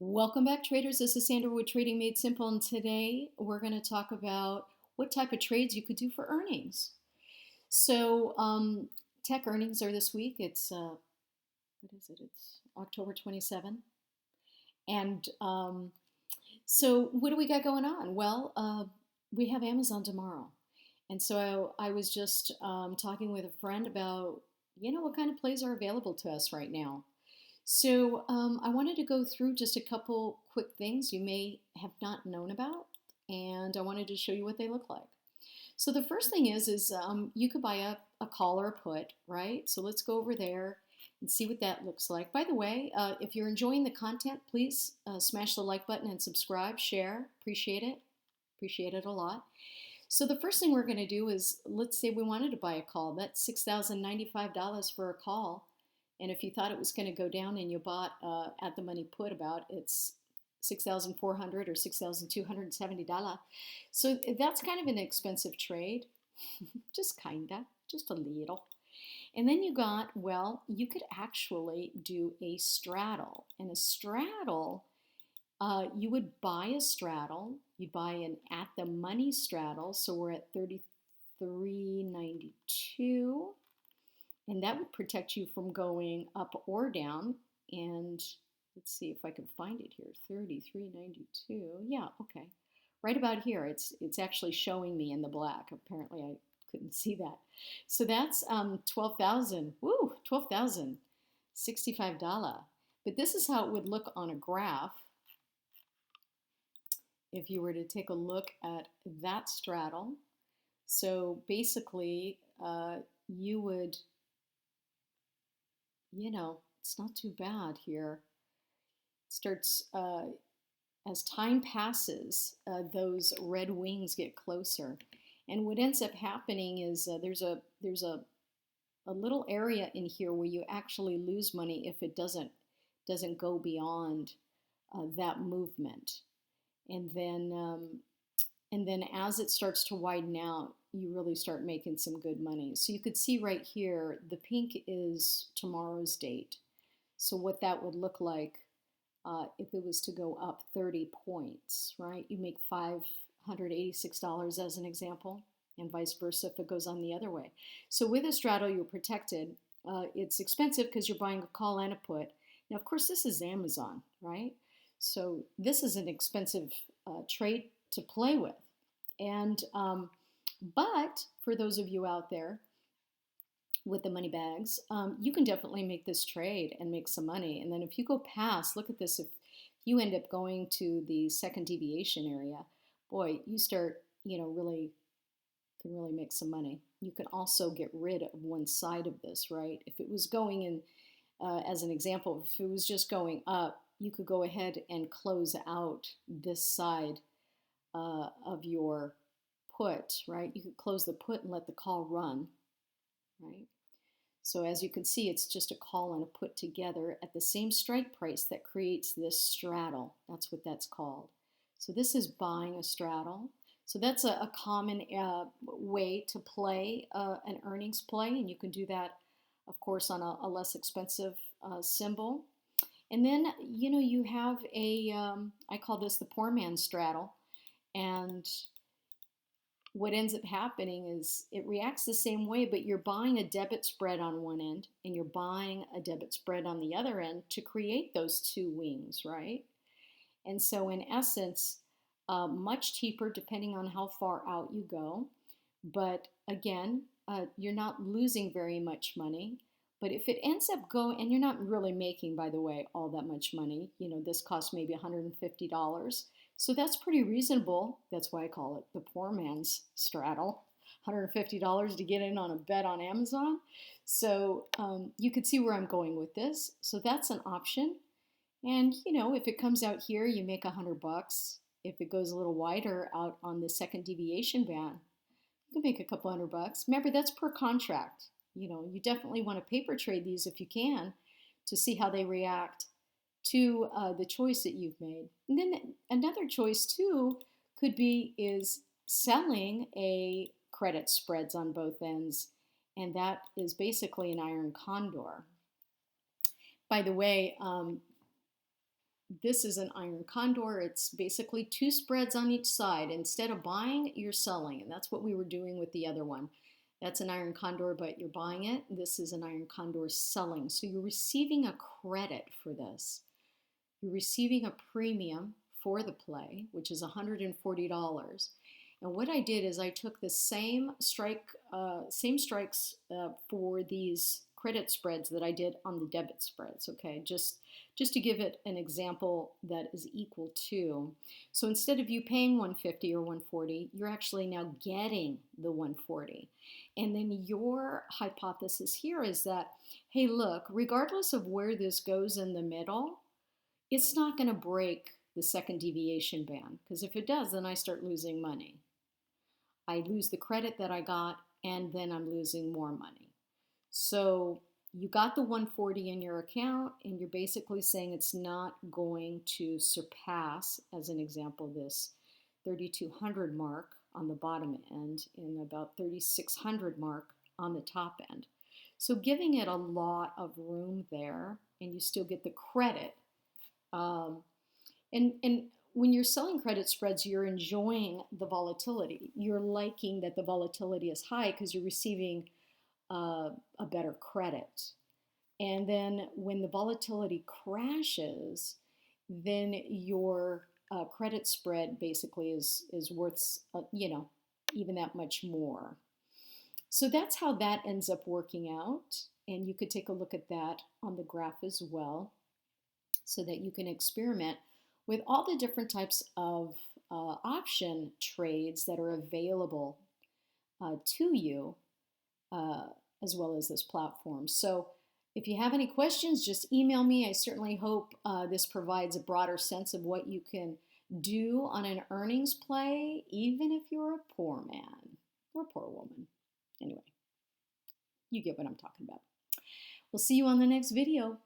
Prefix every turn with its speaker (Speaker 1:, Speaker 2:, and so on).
Speaker 1: Welcome back, traders. This is Sandra with Trading Made Simple, and today we're going to talk about what type of trades you could do for earnings. Tech earnings are this week. It's what is it? It's October 27th, and what do we got going on? Well, we have Amazon tomorrow, and so I was just talking with a friend about what kind of plays are available to us right now. I wanted to go through just a couple quick things you may have not known about, and I wanted to show you what they look like. So the first thing is you could buy a call or a put, right? So let's go over there and see what that looks like. By the way, if you're enjoying the content, please smash the like button and subscribe, share. Appreciate it a lot. So the first thing we're going to do is, let's say we wanted to buy a call. That's $6,095 for a call. And if you thought it was going to go down and you bought at the money put about, it's $6,400 or $6,270. So that's kind of an expensive trade, just a little. And then you could actually do a straddle. And a straddle, you would buy a straddle. You'd buy an at the money straddle. So we're at 33.92. And that would protect you from going up or down. And let's see if I can find it here. 33.92. Yeah, okay. Right about here. It's actually showing me in the black. Apparently I couldn't see that. So that's 12,000. Woo, 12,000. $65. But this is how it would look on a graph if you were to take a look at that straddle. So basically, you would, it's not too bad here. It starts, as time passes, those red wings get closer. And what ends up happening is there's a little area in here where you actually lose money if it doesn't go beyond that movement. And then as it starts to widen out, you really start making some good money. So you could see right here, the pink is tomorrow's date. So what that would look like if it was to go up 30 points, right? You make $586 as an example, and vice versa if it goes on the other way. So with a straddle, you're protected. It's expensive because you're buying a call and a put. Now, of course, this is Amazon, right? So this is an expensive trade to play with. And but for those of you out there with the money bags, you can definitely make this trade and make some money. And then if you go past, look at this, if you end up going to the second deviation area, boy, you start, really can really make some money. You can also get rid of one side of this, right? If it was going in, as an example, if it was just going up, you could go ahead and close out this side of your put, right? You could close the put and let the call run, right? So as you can see, it's just a call and a put together at the same strike price that creates this straddle. That's what that's called. So this is buying a straddle. So that's a common way to play an earnings play, and you can do that, of course, on a less expensive symbol. And then, you have I call this the poor man's straddle. And what ends up happening is it reacts the same way, but you're buying a debit spread on one end and you're buying a debit spread on the other end to create those two wings, right? And so in essence, much cheaper depending on how far out you go. But again, you're not losing very much money. But if it ends up going, and you're not really making, by the way, all that much money, this costs maybe $150. So that's pretty reasonable. That's why I call it the poor man's straddle. $150 to get in on a bet on Amazon. So you could see where I'm going with this. So that's an option. And if it comes out here, you make $100. If it goes a little wider out on the second deviation band, you can make a couple $100. Remember, that's per contract. You definitely want to paper trade these if you can to see how they react to the choice that you've made. And then another choice too could be is selling a credit spreads on both ends, and that is basically an iron condor. By the way, this is an iron condor. It's basically two spreads on each side. Instead of buying, you're selling. And that's what we were doing with the other one. That's an iron condor, but you're buying it. This is an iron condor selling. So you're receiving a credit for this. You're receiving a premium for the play, which is $140. And what I did is I took the same strikes for these credit spreads that I did on the debit spreads. Okay, just to give it an example that is equal to. So instead of you paying 150 or 140, you're actually now getting the 140. And then your hypothesis here is that, hey, look, regardless of where this goes in the middle, it's not going to break the second deviation band, because if it does, then I start losing money. I lose the credit that I got, and then I'm losing more money. So you got the 140 in your account, and you're basically saying it's not going to surpass, as an example, this 3,200 mark on the bottom end and about 3,600 mark on the top end. So giving it a lot of room there, and you still get the credit. And when you're selling credit spreads, you're enjoying the volatility. You're liking that the volatility is high because you're receiving a better credit. And then when the volatility crashes, then your credit spread basically is worth, even that much more. So that's how that ends up working out. And you could take a look at that on the graph as well, so that you can experiment with all the different types of option trades that are available to you, as well as this platform. So if you have any questions, just email me. I certainly hope this provides a broader sense of what you can do on an earnings play, even if you're a poor man or poor woman. Anyway, you get what I'm talking about. We'll see you on the next video.